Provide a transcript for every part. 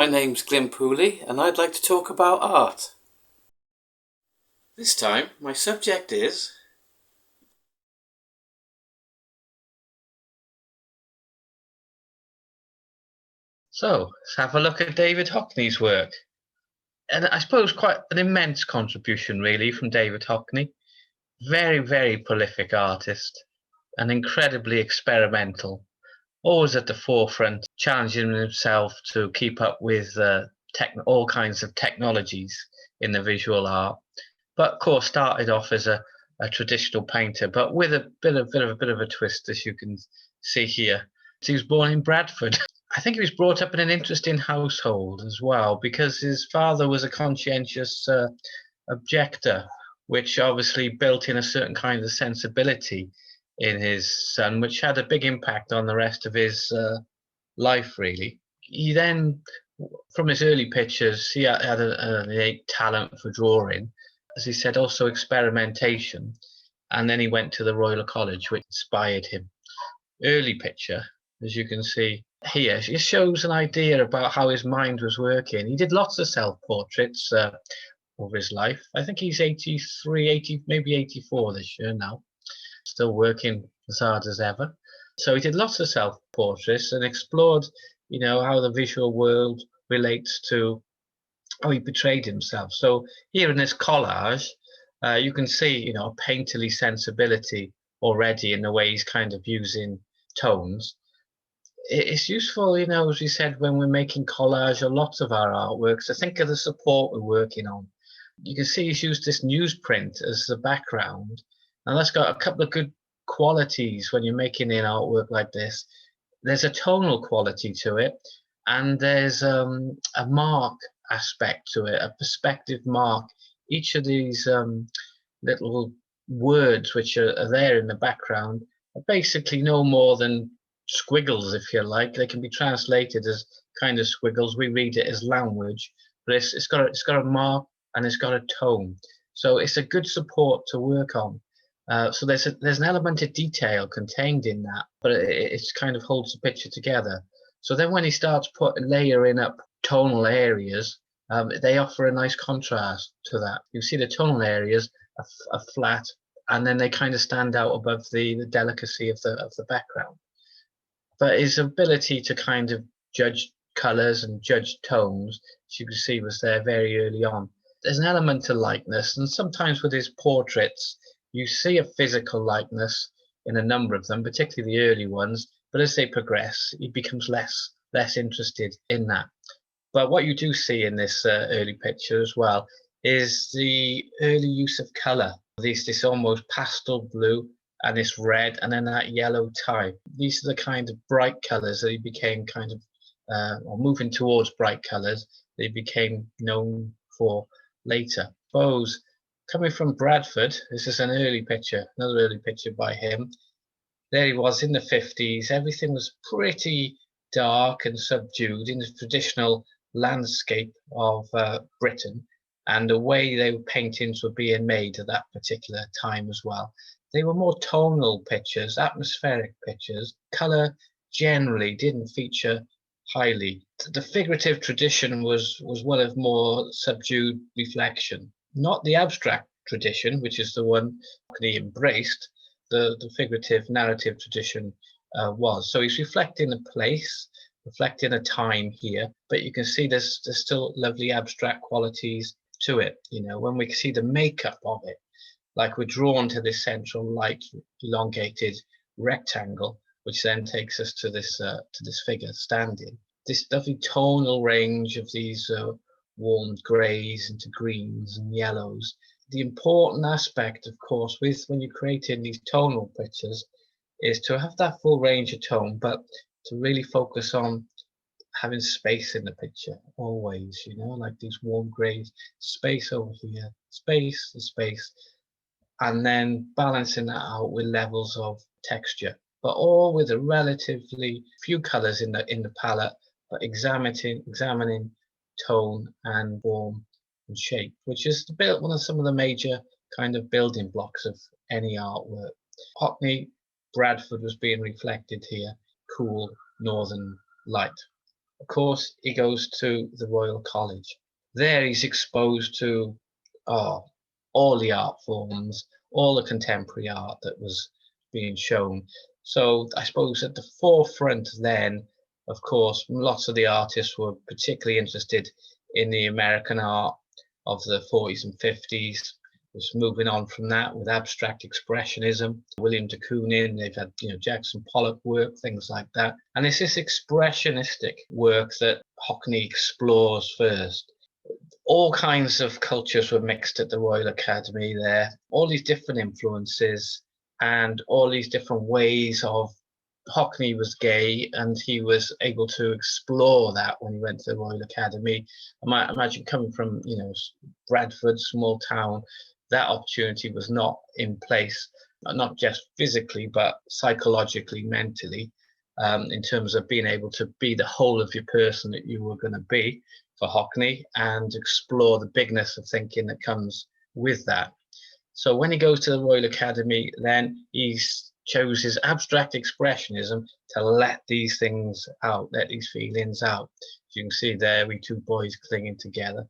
name's Glyn Pooley and I'd like to talk about art. This time my subject is So, let's have a look at David Hockney's work. And I suppose quite an immense contribution, really, from David Hockney. Very, very prolific artist and incredibly experimental. Always at the forefront, challenging himself to keep up with all kinds of technologies in the visual art. But of course, started off as a traditional painter, but with a bit of a twist, as you can see here. He was born in Bradford. I think he was brought up in an interesting household as well, because his father was a conscientious objector, which obviously built in a certain kind of sensibility in his son, which had a big impact on the rest of his life, really. He then, from his early pictures, he had an innate talent for drawing, as he said, also experimentation, and then he went to the Royal College, which inspired him. Early picture, as you can see here, it shows an idea about how his mind was working. He did lots of self-portraits over his life. I think he's 83, 80, maybe 84 this year now, still working as hard as ever. So he did lots of self-portraits and explored, how the visual world relates to how he portrayed himself. So here in this collage, you can see, a painterly sensibility already in the way he's kind of using tones. It's useful, as we said, when we're making collage or lots of our artworks, to think of the support we're working on. You can see he's used this newsprint as the background, and that's got a couple of good qualities when you're making an artwork like this. There's a tonal quality to it, and there's a mark aspect to it, a perspective mark. Each of these little words which are there in the background are basically no more than squiggles, if you like. They can be translated as kind of squiggles. We read it as language, but it's got a mark and it's got a tone. So it's a good support to work on. So there's an element of detail contained in that, but it kind of holds the picture together. So then when he starts layering up tonal areas, they offer a nice contrast to that. You see the tonal areas are flat, and then they kind of stand out above the delicacy of the background. But his ability to kind of judge colours and judge tones, as you can see, was there very early on. There's an element of likeness, and sometimes with his portraits, you see a physical likeness in a number of them, particularly the early ones. But as they progress, he becomes less interested in that. But what you do see in this early picture as well is the early use of colour. This almost pastel blue, and this red, and then that yellow type. These are the kind of bright colours that he became or moving towards bright colours, they became known for later. Suppose, coming from Bradford, this is an early picture, another early picture by him. There he was in the 50s. Everything was pretty dark and subdued in the traditional landscape of Britain, and the way the paintings were being made at that particular time as well. They were more tonal pictures, atmospheric pictures. Colour generally didn't feature highly. The figurative tradition was one of more subdued reflection, not the abstract tradition, which is the one he embraced. The figurative narrative tradition was. So he's reflecting a place, reflecting a time here, but you can see there's still lovely abstract qualities to it. When we see the makeup of it, like we're drawn to this central light elongated rectangle, which then takes us to this figure standing. This lovely tonal range of these warm greys into greens and yellows. The important aspect, of course, when you're creating these tonal pictures, is to have that full range of tone, but to really focus on having space in the picture always, like these warm greys, space over here, space, and then balancing that out with levels of texture, but all with a relatively few colors in the palette, but examining tone and form and shape, which is one of some of the major kind of building blocks of any artwork. Hockney, Bradford was being reflected here, cool northern light. of course, he goes to the Royal College. There he's exposed to all the art forms, all the contemporary art that was being shown. So I suppose at the forefront then, of course, lots of the artists were particularly interested in the American art of the 40s and 50s. Was moving on from that with abstract expressionism, William de Kooning, they've had Jackson Pollock work, things like that. And it's this expressionistic work that Hockney explores first. All kinds of cultures were mixed at the Royal Academy there, all these different influences and all these different ways of. Hockney was gay and he was able to explore that when he went to the Royal Academy. I might imagine coming from, Bradford, small town, that opportunity was not in place, not just physically, but psychologically, mentally, in terms of being able to be the whole of your person that you were going to be for Hockney and explore the bigness of thinking that comes with that. So when he goes to the Royal Academy, then he chooses abstract expressionism to let these things out, let these feelings out. As you can see there, we two boys clinging together.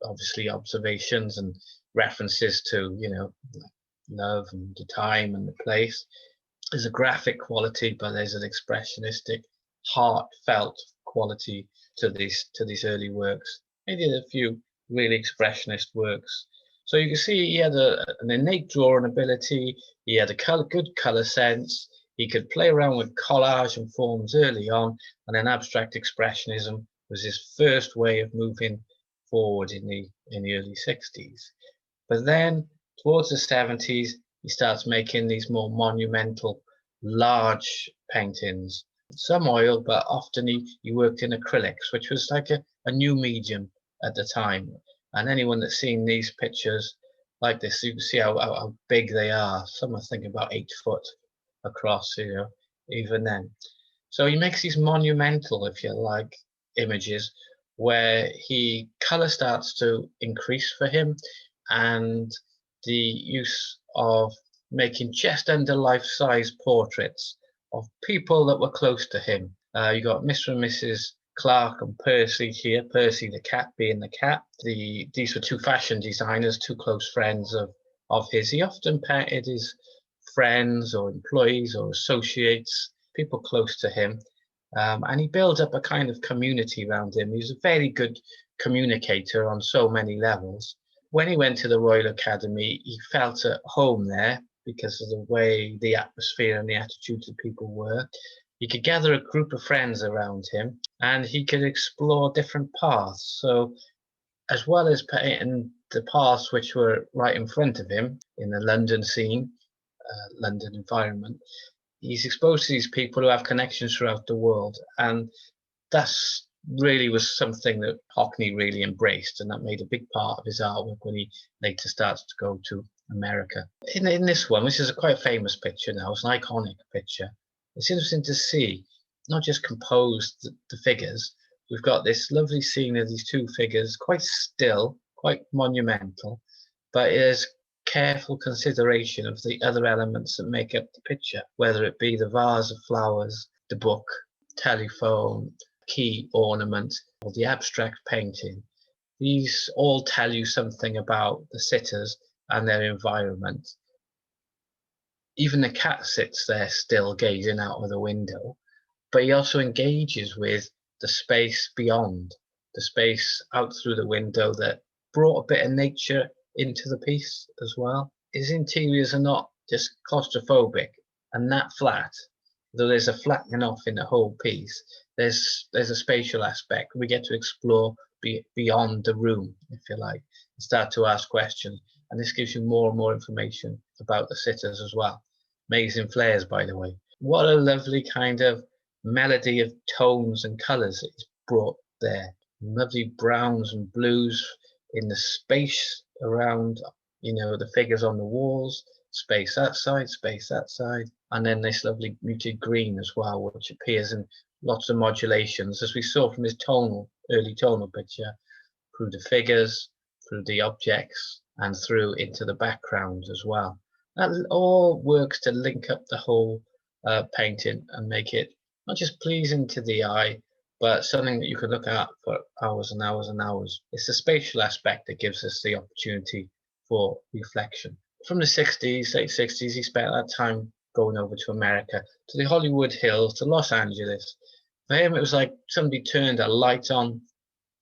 Obviously, observations and references to, love and the time and the place. There's a graphic quality, but there's an expressionistic, heartfelt quality to these early works. He did a few really expressionist works. So you can see he had an innate drawing ability. He had a good colour sense. He could play around with collage and forms early on, and then abstract expressionism was his first way of moving forward in the early 60s. But then towards the 70s, he starts making these more monumental, large paintings. Some oil, but often he worked in acrylics, which was like a new medium at the time. And anyone that's seen these pictures like this, you can see how big they are. Some are thinking about 8 foot across, even then. So he makes these monumental, if you like, images where colour starts to increase for him, and the use of making just under life-size portraits of people that were close to him. You got Mr. and Mrs. Clark and Percy here, Percy the cat being the cat. These were two fashion designers, two close friends of his. He often painted his friends or employees or associates, people close to him, and he built up a kind of community around him. He was a very good communicator on so many levels. When he went to the Royal Academy, he felt at home there because of the way the atmosphere and the attitudes of people were. He could gather a group of friends around him and he could explore different paths. So as well as painting the paths which were right in front of him in the London scene, London environment, he's exposed to these people who have connections throughout the world. And that's really was something that Hockney really embraced, and that made a big part of his artwork when he later starts to go to America. In this one, which is a quite famous picture now, it's an iconic picture. It's interesting to see, not just composed the figures. We've got this lovely scene of these two figures, quite still, quite monumental, but there's careful consideration of the other elements that make up the picture, whether it be the vase of flowers, the book, telephone, key ornament, or the abstract painting. These all tell you something about the sitters and their environment. Even the cat sits there still gazing out of the window, but he also engages with the space beyond, the space out through the window that brought a bit of nature into the piece as well. His interiors are not just claustrophobic, and that flat, though there's a flattening off in the whole piece, there's a spatial aspect. We get to explore beyond the room, if you like, and start to ask questions. And this gives you more and more information about the sitters as well. Amazing flares, by the way. What a lovely kind of melody of tones and colours it's brought there. Lovely browns and blues in the space around, the figures on the walls, space that side, and then this lovely muted green as well, which appears in lots of modulations, as we saw from his early tonal picture, through the figures, through the objects, and through into the background as well. That all works to link up the whole painting and make it not just pleasing to the eye, but something that you could look at for hours and hours and hours. It's the spatial aspect that gives us the opportunity for reflection. From the 60s, late 60s, he spent that time going over to America, to the Hollywood Hills, to Los Angeles. For him, it was like somebody turned a light on.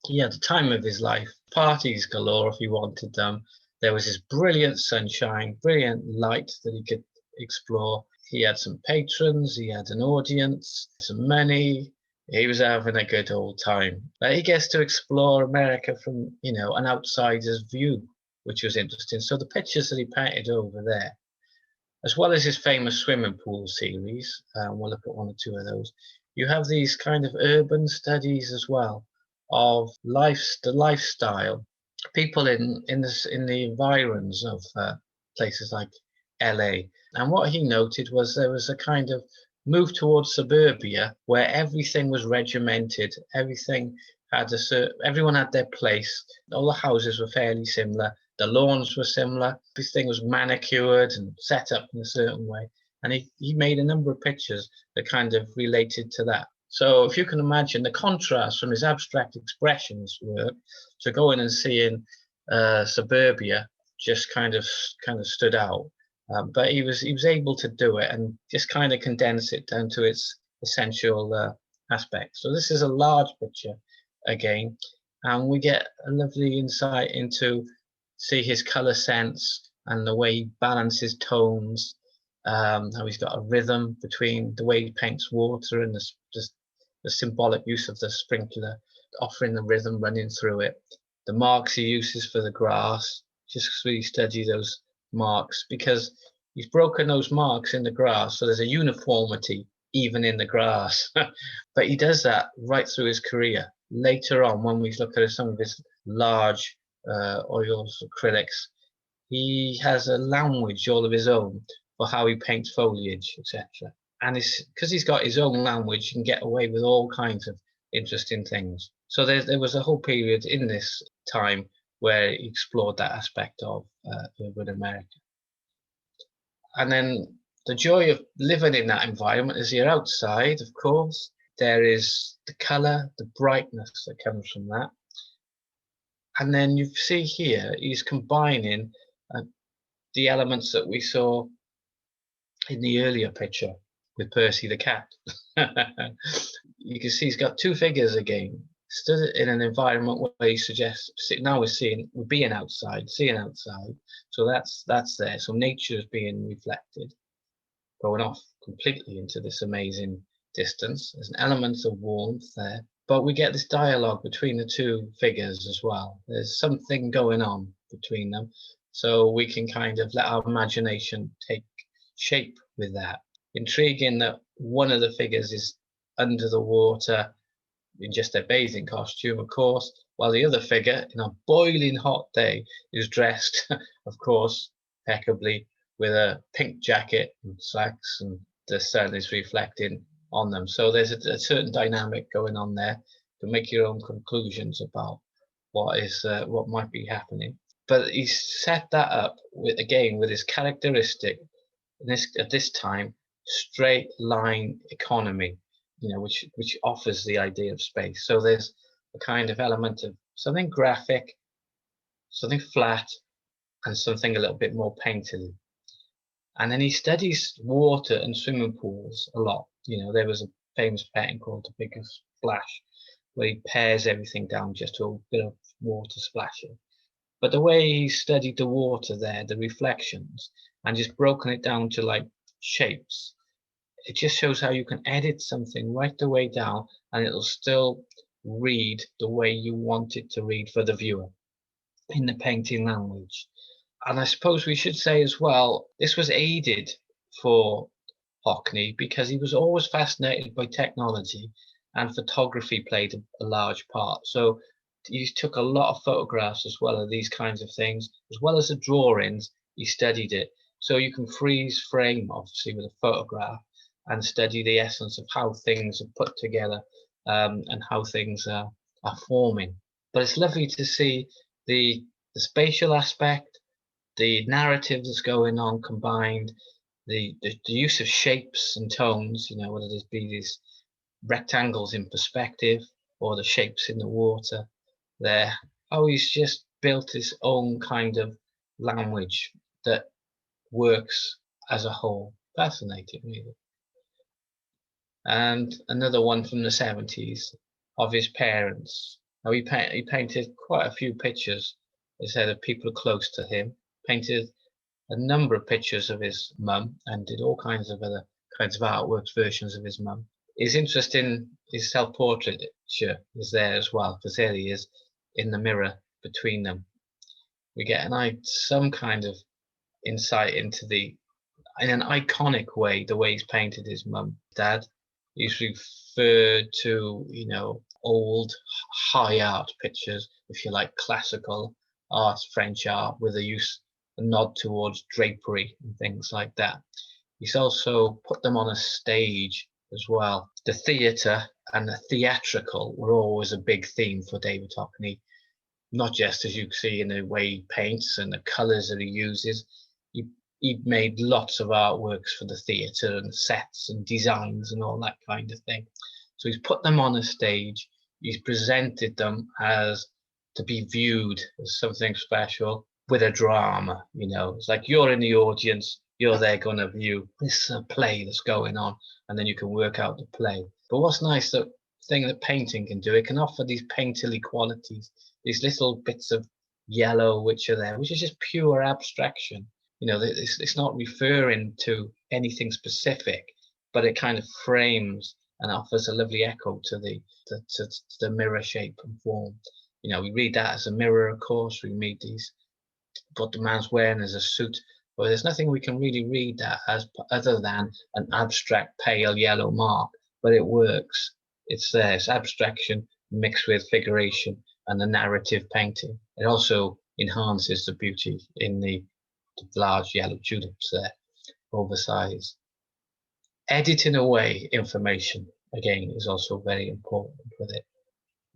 He had the time of his life, parties galore if he wanted them. There was this brilliant sunshine, brilliant light that he could explore. He had some patrons, he had an audience, some money. He was having a good old time. He gets to explore America from, an outsider's view, which was interesting. So the pictures that he painted over there, as well as his famous swimming pool series, we'll look at one or two of those, you have these kind of urban studies as well of the lifestyle, people in the environs of places like LA. And what he noted was there was a kind of move towards suburbia where everything was regimented, everyone had their place, all the houses were fairly similar, the lawns were similar, everything was manicured and set up in a certain way. And he made a number of pictures that kind of related to that. So if you can imagine the contrast from his abstract expressions work to going and seeing suburbia just kind of stood out. But he was able to do it and just kind of condense it down to its essential aspects. So this is a large picture again, and we get a lovely insight into his color sense and the way he balances tones, how he's got a rhythm between the way he paints water and the symbolic use of the sprinkler, offering the rhythm running through it. The marks he uses for the grass, just really study those marks, because he's broken those marks in the grass, so there's a uniformity even in the grass. But he does that right through his career. Later on, when we look at some of his large oils, acrylics, he has a language all of his own for how he paints foliage, etc. And because he's got his own language, he can get away with all kinds of interesting things. So there was a whole period in this time where he explored that aspect of urban America. And then the joy of living in that environment is you're outside, of course. There is the colour, the brightness that comes from that. And then you see here, he's combining the elements that we saw in the earlier picture with Percy the cat. You can see he's got two figures again, stood in an environment where he suggests, now we're being outside, seeing outside. So that's there. So nature is being reflected, going off completely into this amazing distance. There's an element of warmth there, but we get this dialogue between the two figures as well. There's something going on between them. So we can kind of let our imagination take shape with that. Intriguing that one of the figures is under the water in just their bathing costume, of course, while the other figure, in a boiling hot day, is dressed, of course, impeccably with a pink jacket and slacks, and the sun is reflecting on them. So there's a certain dynamic going on there to make your own conclusions about what might be happening. But he's set that up with his characteristic, at this time, straight line economy, which offers the idea of space. So there's a kind of element of something graphic, something flat, and something a little bit more painted. And then he studies water and swimming pools a lot. There was a famous painting called The Biggest Splash, where he pares everything down just to a bit of water splashing. But the way he studied the water there, the reflections, and just broken it down to like shapes, it just shows how you can edit something right the way down and it'll still read the way you want it to read for the viewer in the painting language. And I suppose we should say as well, this was aided for Hockney because he was always fascinated by technology, and photography played a large part. So he took a lot of photographs as well of these kinds of things, as well as the drawings. He studied it. So you can freeze frame, obviously, with a photograph and study the essence of how things are put together and how things are forming. But it's lovely to see the spatial aspect, the narrative that's going on combined, the use of shapes and tones, whether it be these rectangles in perspective or the shapes in the water there. How he's just built his own kind of language that works as a whole. Fascinating, really. And another one from the 70s of his parents. Now he painted quite a few pictures, he said, of people close to him. Painted a number of pictures of his mum and did all kinds of other kinds of artworks, versions of his mum. His interest in his self-portraiture is there as well, because there he is in the mirror between them. We get some kind of insight into in an iconic way, the way he's painted his mum, dad. He's referred to, old high art pictures, if you like, classical art, French art, with a nod towards drapery and things like that. He's also put them on a stage as well. The theatre and the theatrical were always a big theme for David Hockney, not just, as you can see, in the way he paints and the colours that he uses. He made lots of artworks for the theatre and sets and designs and all that kind of thing. So he's put them on a stage. He's presented them as to be viewed as something special with a drama. It's like you're in the audience, you're there going to view this play that's going on, and then you can work out the play. But what's nice, the thing that painting can do, it can offer these painterly qualities, these little bits of yellow which are there, which is just pure abstraction. It's not referring to anything specific, but it kind of frames and offers a lovely echo to the mirror shape and form. We read that as a mirror, of course. We read what the man's wearing as a suit, but there's nothing we can really read that as other than an abstract pale yellow mark. But it works. It's there. It's abstraction mixed with figuration and the narrative painting. It also enhances the beauty in the large yellow tulips there, oversized. Editing away information, again, is also very important with it.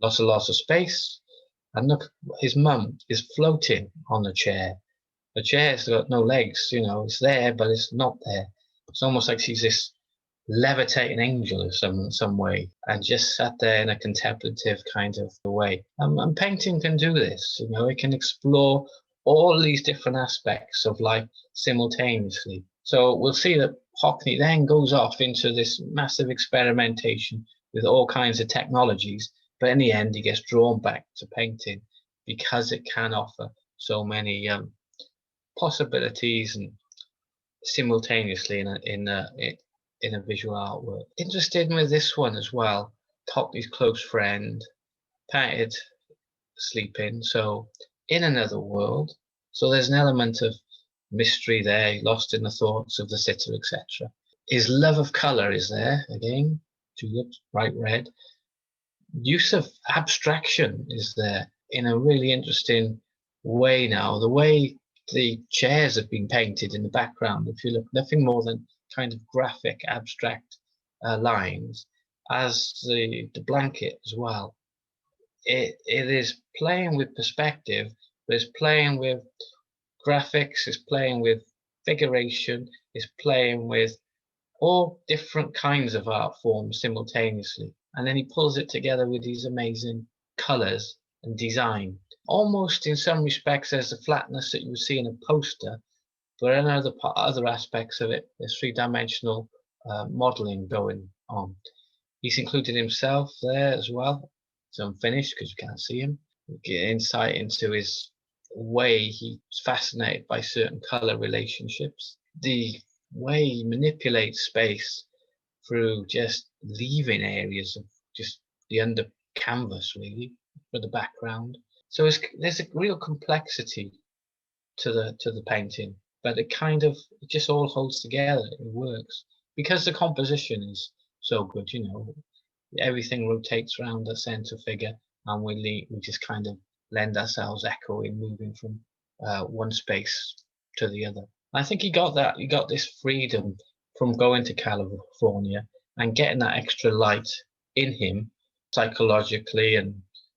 Lots of space. And look, his mum is floating on the chair. The chair's got no legs, it's there, but it's not there. It's almost like she's this levitating angel in some way, and just sat there in a contemplative kind of way. And painting can do this, it can explore all these different aspects of life simultaneously. So we'll see that Hockney then goes off into this massive experimentation with all kinds of technologies, but in the end he gets drawn back to painting because it can offer so many possibilities and simultaneously in a visual artwork. Interested with this one as well. Hockney's close friend, painted sleeping, so in another world. So there's an element of mystery there, lost in the thoughts of the sitter, etc. His love of colour is there again, tulips, bright red. Use of abstraction is there in a really interesting way now. The way the chairs have been painted in the background, if you look, nothing more than kind of graphic, abstract lines, as the blanket as well. It is playing with perspective, but it's playing with graphics, it's playing with figuration, it's playing with all different kinds of art forms simultaneously. And then he pulls it together with these amazing colours and design. Almost in some respects there's the flatness that you would see in a poster, but in other aspects of it, there's three-dimensional modelling going on. He's included himself there as well. It's unfinished because you can't see him. You get insight into his way he's fascinated by certain colour relationships. The way he manipulates space through just leaving areas of just the under canvas, really, for the background. So there's a real complexity to the painting, but it just all holds together. It works because the composition is so good. Everything rotates around the centre figure, and we just kind of lend ourselves echoing, moving from one space to the other. I think he got that. He got this freedom from going to California and getting that extra light in him, psychologically and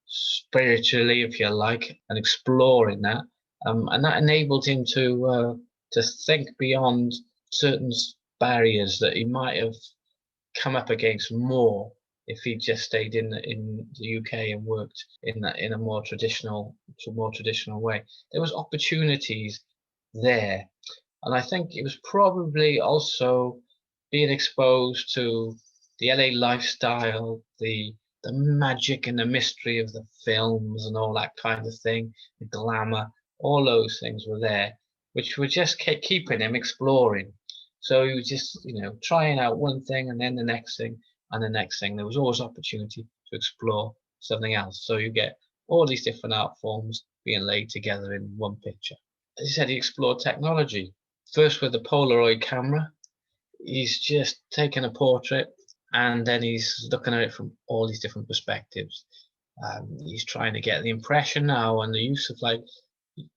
spiritually, if you like, and exploring that. And that enabled him to think beyond certain barriers that he might have come up against more if he just stayed in the UK and worked in a more traditional way. There was opportunities there, and I think it was probably also being exposed to the LA lifestyle, the magic and the mystery of the films and all that kind of thing, the glamour, all those things were there, which were just keeping him exploring. So he was just, trying out one thing and then the next thing and the next thing. There was always opportunity to explore something else. So you get all these different art forms being laid together in one picture. As he said, he explored technology. First with the Polaroid camera, he's just taken a portrait and then he's looking at it from all these different perspectives. He's trying to get the impression now and the use of like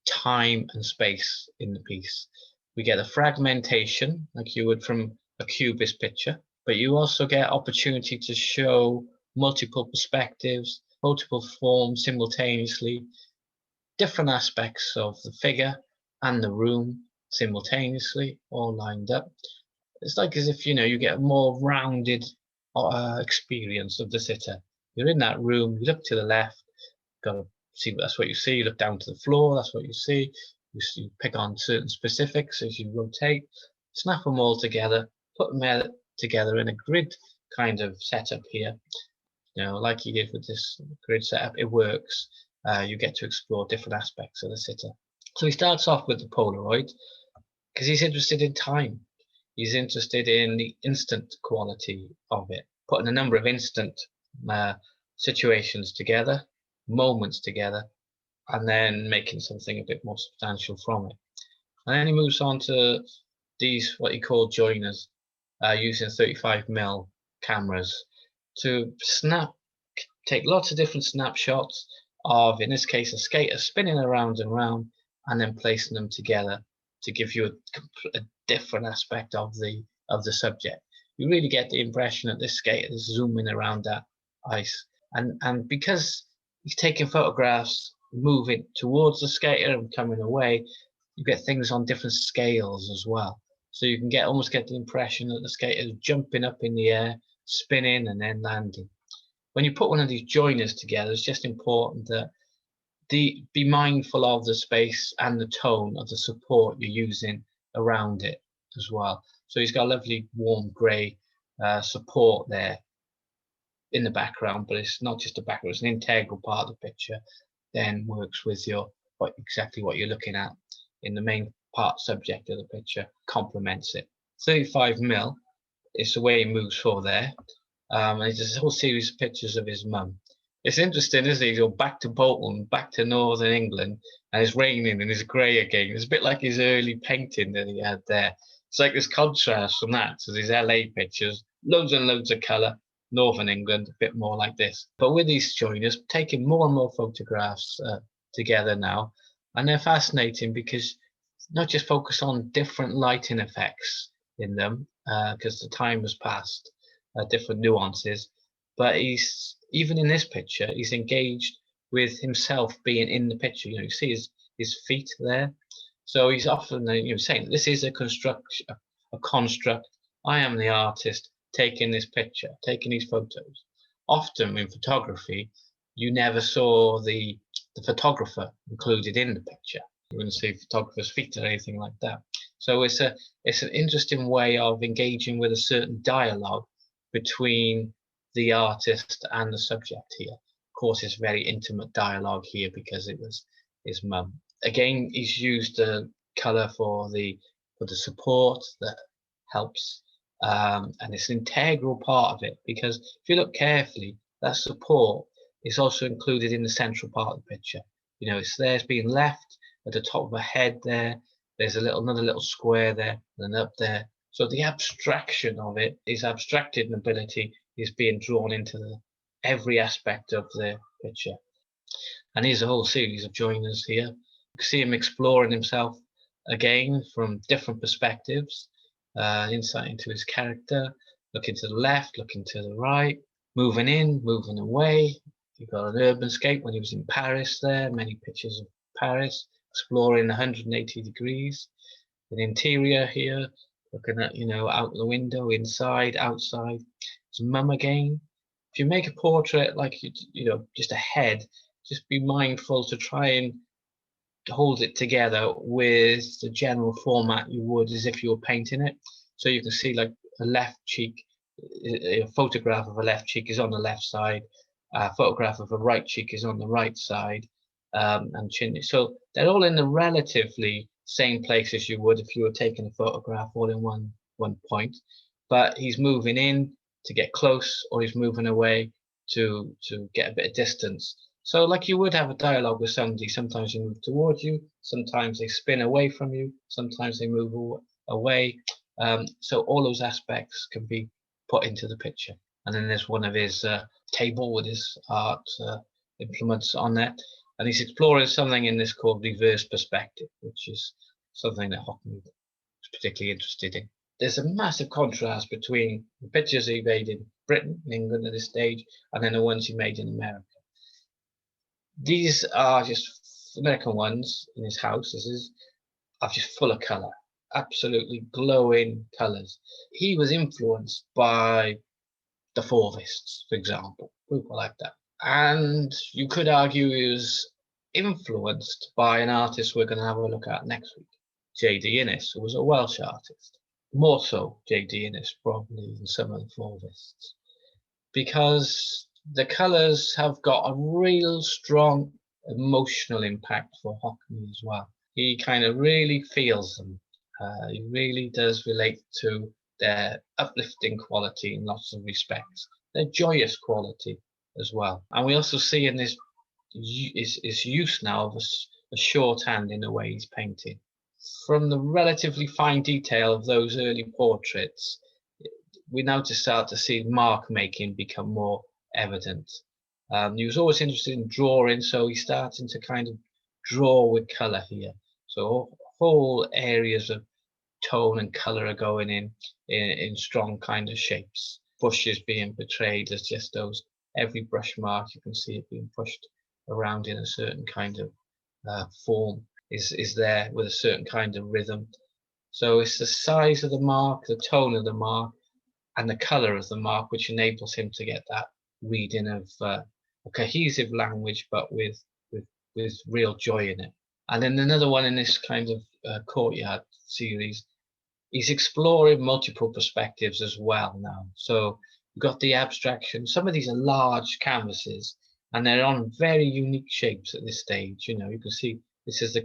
time and space in the piece. We get a fragmentation like you would from a cubist picture, but you also get opportunity to show multiple perspectives, multiple forms simultaneously, different aspects of the figure and the room simultaneously, all lined up. It's like as if, you get a more rounded experience of the sitter. You're in that room, you look to the left, got to see that's what you see. You look down to the floor, that's what you see. You pick on certain specifics as you rotate, snap them all together, put them together in a grid kind of setup here. Like you did with this grid setup, it works. You get to explore different aspects of the sitter. So he starts off with the Polaroid because he's interested in time. He's interested in the instant quality of it, putting a number of instant situations together, moments together, and then making something a bit more substantial from it. And then he moves on to these, what he called joiners, using 35mm cameras to take lots of different snapshots of, in this case, a skater spinning around and around, and then placing them together to give you a different aspect of the subject. You really get the impression that this skater is zooming around that ice, and because he's taking photographs moving towards the skater and coming away, you get things on different scales as well. So you can almost get the impression that the skater is jumping up in the air, spinning, and then landing. When you put one of these joiners together, it's just important that be mindful of the space and the tone of the support you're using around it as well. So he's got a lovely warm grey support there in the background, but it's not just a background, it's an integral part of the picture, then works with exactly what you're looking at in the main part subject of the picture, complements it. 35mm is the way he moves forward there. And there's a whole series of pictures of his mum. It's interesting, isn't it? You go back to Bolton, back to northern England, and it's raining and it's grey again. It's a bit like his early painting that he had there. It's like this contrast from that to these LA pictures, loads and loads of colour. Northern England, a bit more like this. But with these joiners, taking more and more photographs together now, and they're fascinating because not just focus on different lighting effects in them, because the time has passed, different nuances, but he's, even in this picture, he's engaged with himself being in the picture. You see his feet there. So he's often saying, this is a construct. I am the artist taking this picture, taking these photos. Often in photography, you never saw the photographer included in the picture. You wouldn't see photographer's feet or anything like that. So it's an interesting way of engaging with a certain dialogue between the artist and the subject here. Of course, it's very intimate dialogue here because it was his mum. Again, he's used the colour for the support that helps. And it's an integral part of it because if you look carefully, that support is also included in the central part of the picture. It's there, it's being left at the top of a head there. There's another little square there and up there. So the abstraction of it is abstracted ability is being drawn into every aspect of the picture. And here's a whole series of joiners here. You can see him exploring himself again from different perspectives. Insight into his character, looking to the left, looking to the right, moving in, moving away. You've got an urban scape when he was in Paris there, many pictures of Paris, exploring 180 degrees. An interior here, looking at, out the window, inside, outside. His mum again, If you make a portrait like just a head, just be mindful to try and hold it together with the general format you would as if you were painting it. So you can see like a left cheek, a photograph of a left cheek is on the left side, a photograph of a right cheek is on the right side, and chin. So they're all in the relatively same place as you would if you were taking a photograph all in one point. But he's moving in to get close, or he's moving away to get a bit of distance. So like you would have a dialogue with somebody, sometimes they move towards you, sometimes they spin away from you, sometimes they move away. So all those aspects can be put into the picture. And then there's one of his table with his art implements on there. And he's exploring something in this called reverse perspective, which is something that Hockney was particularly interested in. There's a massive contrast between the pictures he made in Britain, in England at this stage, and then the ones he made in America. These are just American ones in his house. Are just full of colour, absolutely glowing colours. He was influenced by the Fauvists, for example, people like that. And you could argue he was influenced by an artist we're going to have a look at next week, J.D. Innes, who was a Welsh artist. More so J.D. Innes probably than some of the Fauvists, because the colours have got a real strong emotional impact for Hockney as well. He kind of really feels them. He really does relate to their uplifting quality in lots of respects, their joyous quality as well. And we also see in this his use now of a shorthand in the way he's painting. From the relatively fine detail of those early portraits, we now just start to see mark making become more evident. He was always interested in drawing, so he's starting to kind of draw with colour here. So whole areas of tone and colour are going in strong kind of shapes. Bushes being portrayed as just those, every brush mark you can see it being pushed around in a certain kind of form is there with a certain kind of rhythm. So it's the size of the mark, the tone of the mark, and the colour of the mark which enables him to get that reading of a cohesive language, but with real joy in it. And then another one in this kind of Courtyard series, he's exploring multiple perspectives as well now. So you've got the abstraction. Some of these are large canvases, and they're on very unique shapes at this stage. You can see this is the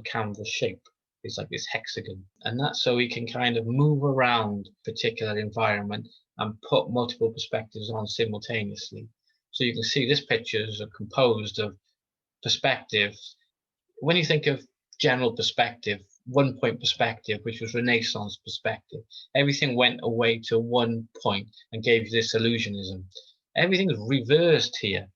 canvas shape. It's like this hexagon, and that's so he can kind of move around a particular environment and put multiple perspectives on simultaneously. So you can see this pictures are composed of perspectives. When you think of general perspective, 1 point perspective, which was Renaissance perspective, everything went away to 1 point and gave you this illusionism. Everything's reversed here.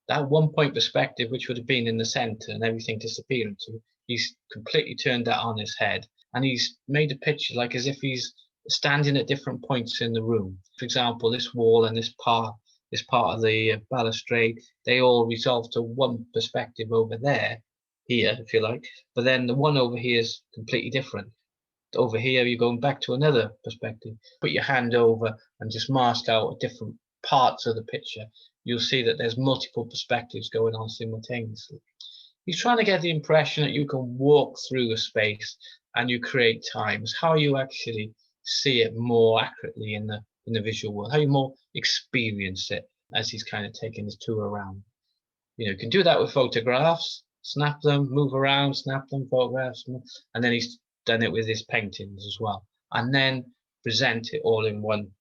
That 1 point perspective, which would have been in the center and everything disappearing to, he's completely turned that on his head, and he's made a picture like as if he's standing at different points in the room. For example, this wall and this part of the balustrade, they all resolve to one perspective over there, here, if you like, but then the one over here is completely different. Over here, you're going back to another perspective. Put your hand over and just mask out different parts of the picture. You'll see that there's multiple perspectives going on simultaneously. He's trying to get the impression that you can walk through a space and you create times, how you actually see it more accurately in the visual world, how you more experience it as he's kind of taking his tour around. You can do that with photographs, snap them, move around, snap them, photographs, and then he's done it with his paintings as well, and then present it all in one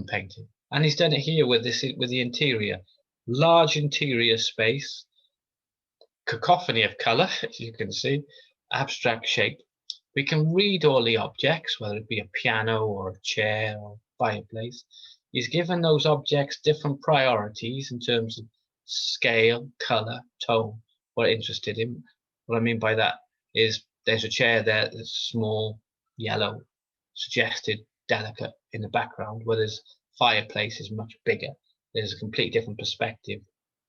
painting. And he's done it here with the interior, large interior space, cacophony of color, as you can see, abstract shape. We can read all the objects, whether it be a piano or a chair or fireplace. He's given those objects different priorities in terms of scale, color, tone, what interested in. What I mean by that is there's a chair there that's small, yellow, suggested delicate in the background, whereas fireplace is much bigger. There's a completely different perspective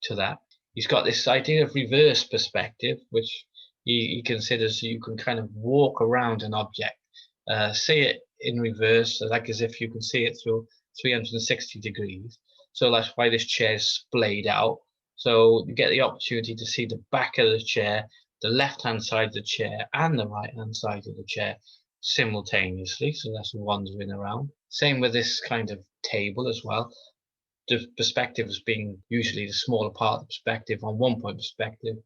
to that. He's got this idea of reverse perspective, which he considers you can kind of walk around an object, see it in reverse, like as if you can see it through 360 degrees. So that's why this chair is splayed out. So you get the opportunity to see the back of the chair, the left-hand side of the chair, and the right-hand side of the chair simultaneously. So that's wandering around. Same with this kind of table as well. The perspective as being usually the smaller part of the perspective on one point perspective,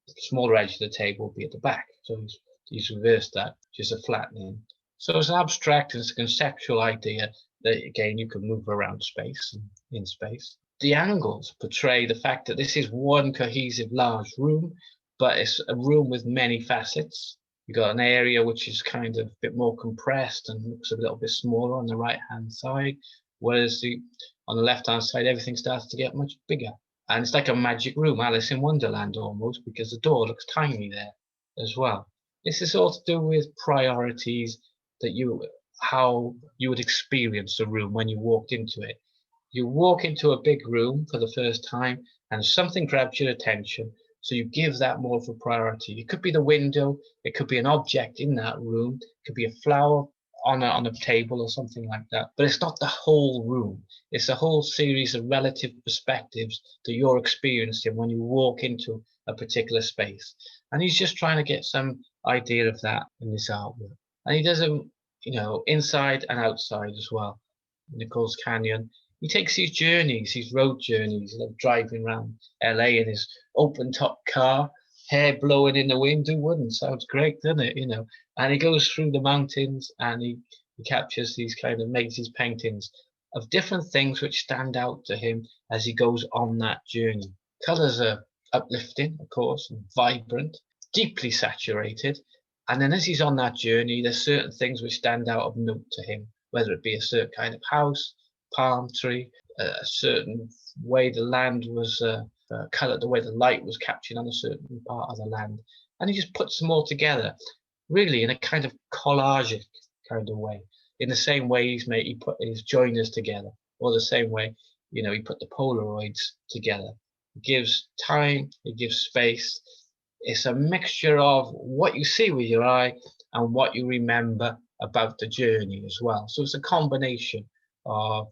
the smaller edge of the table will be at the back. So he's reversed that, which is a flattening. So it's an abstract and it's a conceptual idea that, again, you can move around space and in space. The angles portray the fact that this is one cohesive large room, but it's a room with many facets. You've got an area which is kind of a bit more compressed and looks a little bit smaller on the right-hand side, whereas on the left-hand side, everything starts to get much bigger. And it's like a magic room, Alice in Wonderland almost, because the door looks tiny there as well. This is all to do with priorities, how you would experience a room when you walked into it. You walk into a big room for the first time and something grabs your attention, so you give that more of a priority. It could be the window, it could be an object in that room, it could be a flower on a table or something like that. But it's not the whole room. It's a whole series of relative perspectives that you're experiencing when you walk into a particular space. And he's just trying to get some idea of that in this artwork. And he does it, inside and outside as well. Nichols-canyon. He takes these journeys, these road journeys, driving around LA in his open top car, hair blowing in the wind. Who wouldn't? Sounds great, doesn't it? And he goes through the mountains and he captures these makes these paintings of different things which stand out to him as he goes on that journey. Colours are uplifting, of course, and vibrant, deeply saturated. And then as he's on that journey, there's certain things which stand out of note to him, whether it be a certain kind of house, palm tree, a certain way the land was coloured, the way the light was captured on a certain part of the land. And he just puts them all together, really in a kind of collagic kind of way. In the same way he put his joiners together, or the same way, he put the Polaroids together. It gives time, it gives space. It's a mixture of what you see with your eye and what you remember about the journey as well. So it's a combination of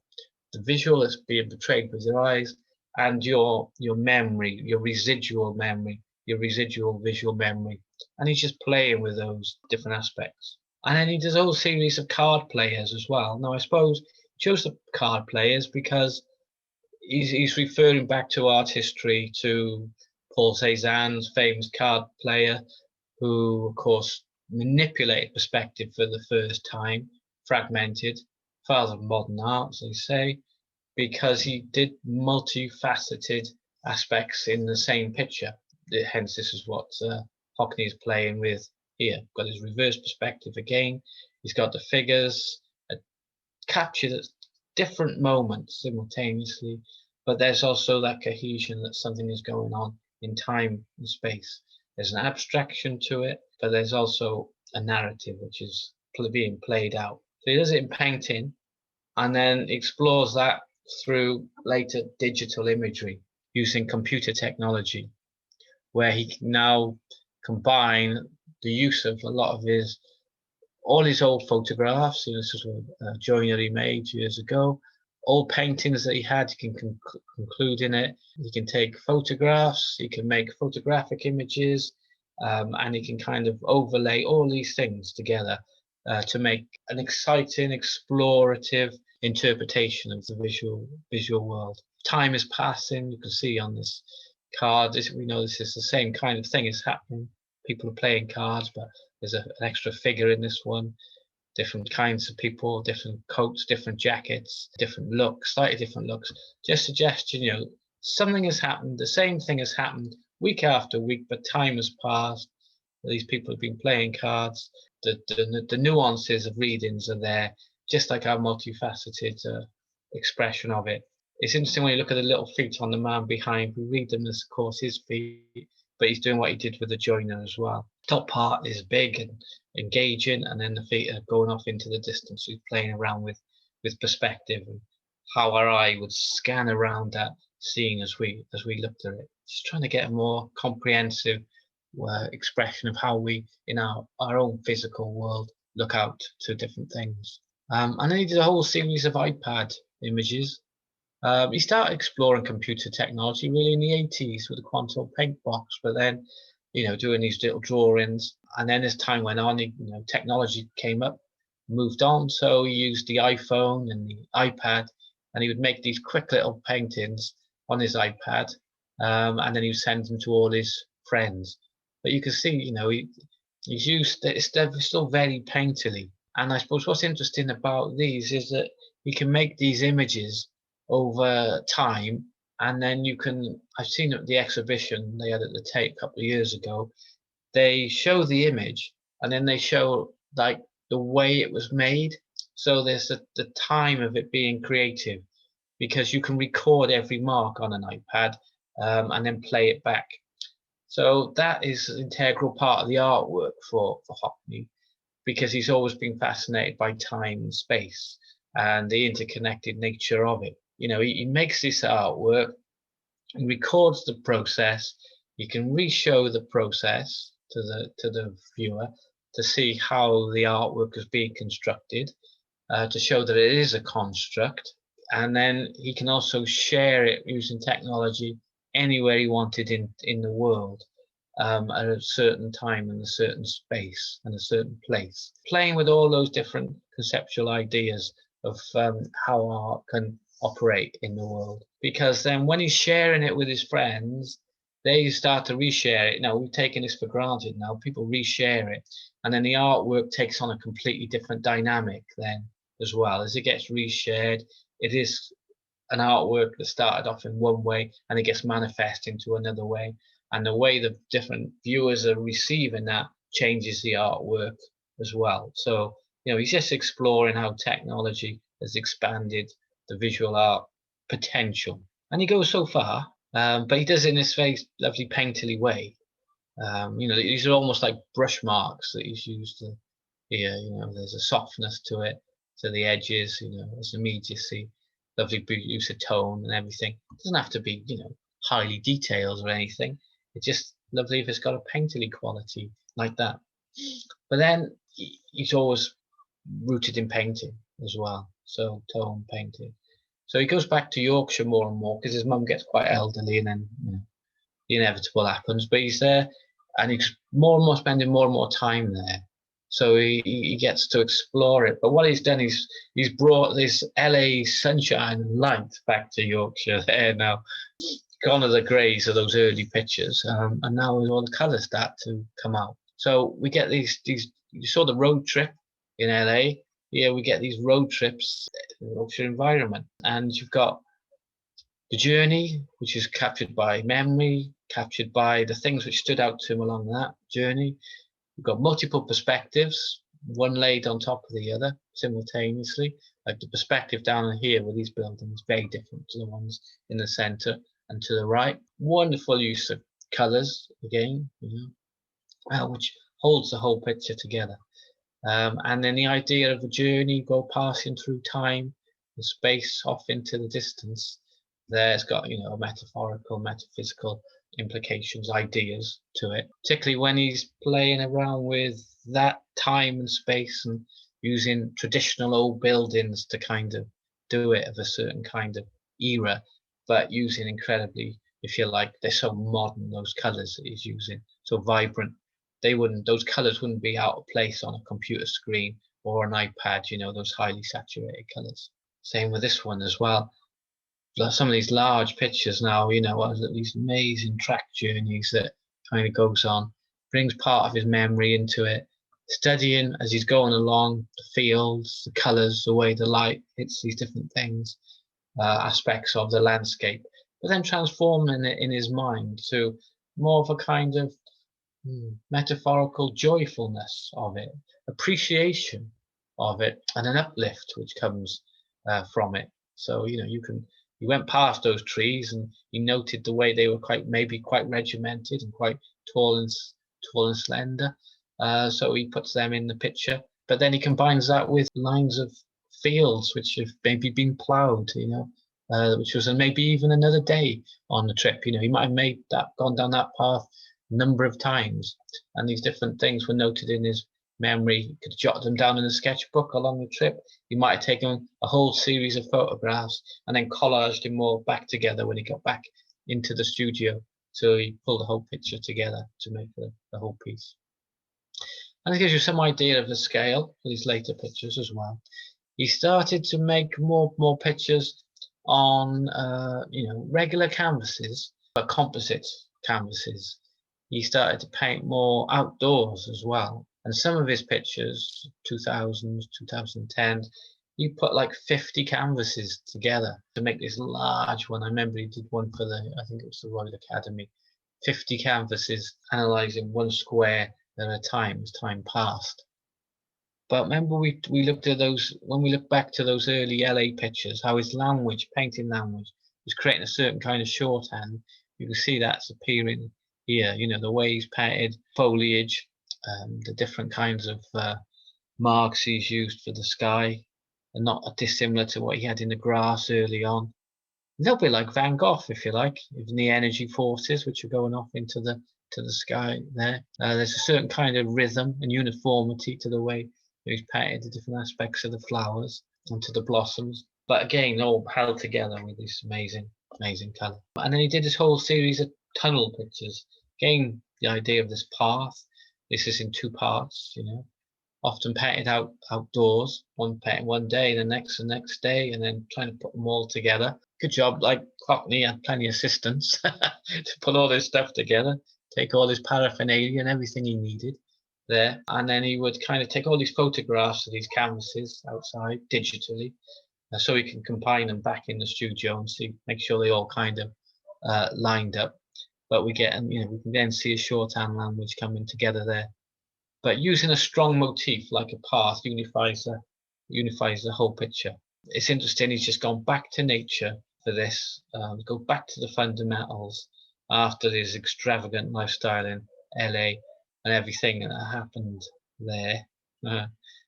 the visual that's being portrayed with your eyes and your memory, your residual memory, your residual visual memory. And he's just playing with those different aspects. And then he does a whole series of card players as well. Now, I suppose he chose the card players because he's referring back to art history, to Paul Cézanne's famous card player, who, of course, manipulated perspective for the first time, fragmented, father of modern art, as they say, because he did multifaceted aspects in the same picture. Hence, this is what Hockney is playing with here. Got his reverse perspective again. He's got the figures captured at different moments simultaneously, but there's also that cohesion that something is going on in time and space. There's an abstraction to it, but there's also a narrative which is being played out. So he does it in painting and then explores that through later digital imagery using computer technology, where he can now combine the use of a lot of all his old photographs. This is a joiner he made years ago. All paintings that he had, he can conclude in it. He can take photographs, he can make photographic images, and he can kind of overlay all these things together to make an exciting, explorative interpretation of the visual world. Time is passing. You can see on this card, we know this is the same kind of thing is happening. People are playing cards, but there's an extra figure in this one. Different kinds of people, different coats, different jackets, different looks, slightly different looks. Just suggestion, something has happened, the same thing has happened week after week, but time has passed. These people have been playing cards. The nuances of readings are there, just like our multifaceted expression of it. It's interesting when you look at the little feet on the man behind. We read them as, of course, his feet, but he's doing what he did with the joiner as well. Top part is big and engaging, and then the feet are going off into the distance. He's playing around with perspective and how our eye would scan around that scene as we looked at it. Just trying to get a more comprehensive expression of how we, in our own physical world, look out to different things. And then he did a whole series of iPad images, He started exploring computer technology really in the 80s with the quantum paint box, but then, doing these little drawings. And then as time went on, technology came up, moved on. So he used the iPhone and the iPad, and he would make these quick little paintings on his iPad, and then he would send them to all his friends. But you can see, he's used it's still very painterly. And I suppose what's interesting about these is that you can make these images over time, and then I've seen at the exhibition they had at the Tate a couple of years ago, they show the image and then they show like the way it was made. So there's the time of it being creative, because you can record every mark on an iPad, and then play it back. So that is an integral part of the artwork for Hockney, because he's always been fascinated by time and space and the interconnected nature of it. He makes this artwork, he records the process, you can re-show the process to the viewer to see how the artwork is being constructed, to show that it is a construct, and then he can also share it using technology anywhere he wanted in the world, at a certain time and a certain space and a certain place, playing with all those different conceptual ideas of how art can operate in the world. Because then when he's sharing it with his friends, they start to reshare it. Now, we've taken this for granted now, people reshare it, and then the artwork takes on a completely different dynamic then as well. As it gets reshared, it is an artwork that started off in one way and it gets manifest into another way, and the way the different viewers are receiving that changes the artwork as well. So he's just exploring how technology has expanded the visual art potential, and he goes so far, but he does it in this very lovely painterly way. These are almost like brush marks that he's used here. There's a softness to it, to the edges, there's immediacy, lovely use of tone and everything. It doesn't have to be, highly detailed or anything. It's just lovely if it's got a painterly quality like that. But then he's always rooted in painting as well, so tone painting. So he goes back to Yorkshire more and more because his mum gets quite elderly, and then the inevitable happens. But he's there, and he's more and more spending more and more time there. So he gets to explore it. But what he's done is he's brought this LA sunshine and light back to Yorkshire there now. Gone are the greys of those early pictures, and now all the colours start to come out. So we get these. You saw the road trip in LA. Here we get these road trips in the Yorkshire environment, and you've got the journey, which is captured by memory, captured by the things which stood out to him along that journey. You've got multiple perspectives, one laid on top of the other simultaneously. Like the perspective down here with these buildings, very different to the ones in the centre and to the right. Wonderful use of colours again, which holds the whole picture together. And then the idea of a journey, go passing through time and space off into the distance. There's got metaphorical, metaphysical implications, ideas to it, particularly when he's playing around with that time and space and using traditional old buildings to kind of do it of a certain kind of era, but using incredibly, if you like, they're so modern, those colours that he's using, so vibrant. Those colours wouldn't be out of place on a computer screen or an iPad, those highly saturated colours. Same with this one as well. Some of these large pictures now, these amazing track journeys that kind of goes on, brings part of his memory into it, studying as he's going along the fields, the colours, the way the light hits these different things, aspects of the landscape, but then transforming it in his mind to more of a kind of metaphorical joyfulness of it, appreciation of it, and an uplift which comes from it. So he went past those trees and he noted the way they were quite regimented and quite tall and slender. So he puts them in the picture, but then he combines that with lines of fields which have maybe been ploughed, which was maybe even another day on the trip. He might have gone down that path a number of times, and these different things were noted in his memory. He could jot them down in a sketchbook along the trip. He might have taken a whole series of photographs and then collaged them all back together when he got back into the studio. So he pulled the whole picture together to make the whole piece. And it gives you some idea of the scale for these later pictures as well. He started to make more pictures on regular canvases, but composite canvases. He started to paint more outdoors as well. And some of his pictures, 2000s, 2010s, he put like 50 canvases together to make this large one. I remember he did one for I think it was the Royal Academy, 50 canvases analysing one square at a time as time passed. But remember we looked at those, when we look back to those early LA pictures, how his language, painting language, was creating a certain kind of shorthand. You can see that's appearing here, the way he's painted foliage, the different kinds of marks he's used for the sky, and not dissimilar to what he had in the grass early on. A little bit like Van Gogh, if you like, even the energy forces which are going off into the sky there. There's a certain kind of rhythm and uniformity to the way he's painted the different aspects of the flowers and to the blossoms. But again, all held together with this amazing colour. And then he did this whole series of tunnel pictures. Again, the idea of this path. This is in two parts, often painted outdoors, one painted one day, the next day, and then trying to put them all together. Good job, like Hockney had plenty of assistants to put all this stuff together, take all his paraphernalia and everything he needed there. And then he would kind of take all these photographs of these canvases outside digitally, so he can combine them back in the studio and make sure they all kind of lined up. But we can then see a shorthand language coming together there. But using a strong motif like a path unifies the whole picture. It's interesting, he's just gone back to nature for this, go back to the fundamentals after his extravagant lifestyle in LA and everything that happened there.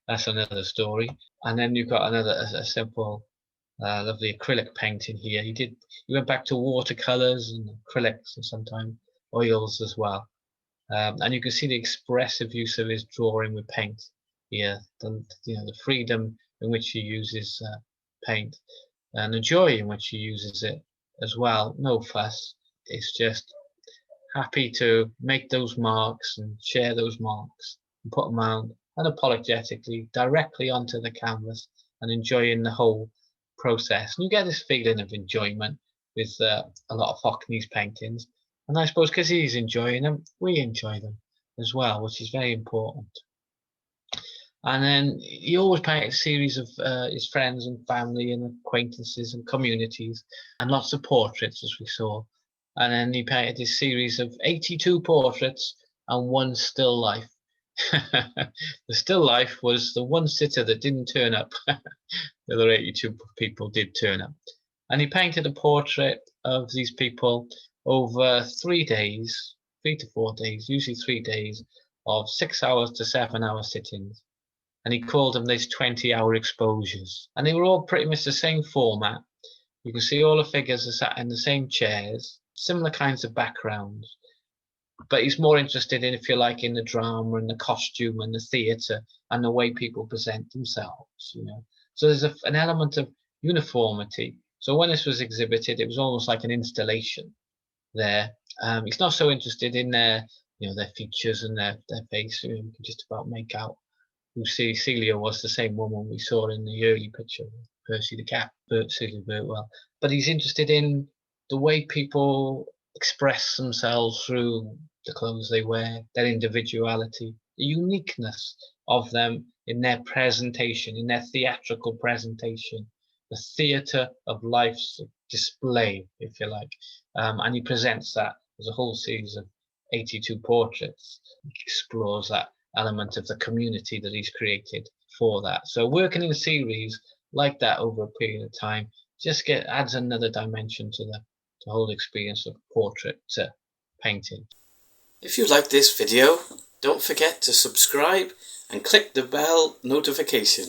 That's another story. And then you've got a simple, lovely acrylic painting here. He went back to watercolors and acrylics and sometimes oils as well. And you can see the expressive use of his drawing with paint here. The freedom in which he uses paint and the joy in which he uses it as well. No fuss. It's just happy to make those marks and share those marks and put them out unapologetically directly onto the canvas and enjoying the whole process. And you get this feeling of enjoyment with a lot of Hockney's paintings. And I suppose because he's enjoying them, we enjoy them as well, which is very important. And then he always painted a series of his friends and family and acquaintances and communities, and lots of portraits, as we saw. And then he painted this series of 82 portraits and one still life. The still life was the one sitter that didn't turn up. The other 82 people did turn up. And he painted a portrait of these people over 3 days, 3 to 4 days, usually 3 days, of 6 hours to 7 hour sittings. And he called them these 20-hour exposures. And they were all pretty much the same format. You can see all the figures are sat in the same chairs, similar kinds of backgrounds. But he's more interested in, if you like, in the drama and the costume and the theatre and the way people present themselves, So there's an element of uniformity. So when this was exhibited, it was almost like an installation there. He's not so interested in their features and their face. You can just about make out who Celia was, the same woman we saw in the early picture, Percy the cat, Celia Birtwell. But he's interested in the way people express themselves through the clothes they wear, their individuality, the uniqueness of them in their presentation, in their theatrical presentation, the theatre of life's display, if you like. And he presents that as a whole series of 82 portraits. He explores that element of the community that he's created for that. So working in a series like that over a period of time just adds another dimension to the whole experience of portrait painting. If you like this video, don't forget to subscribe and click the bell notification.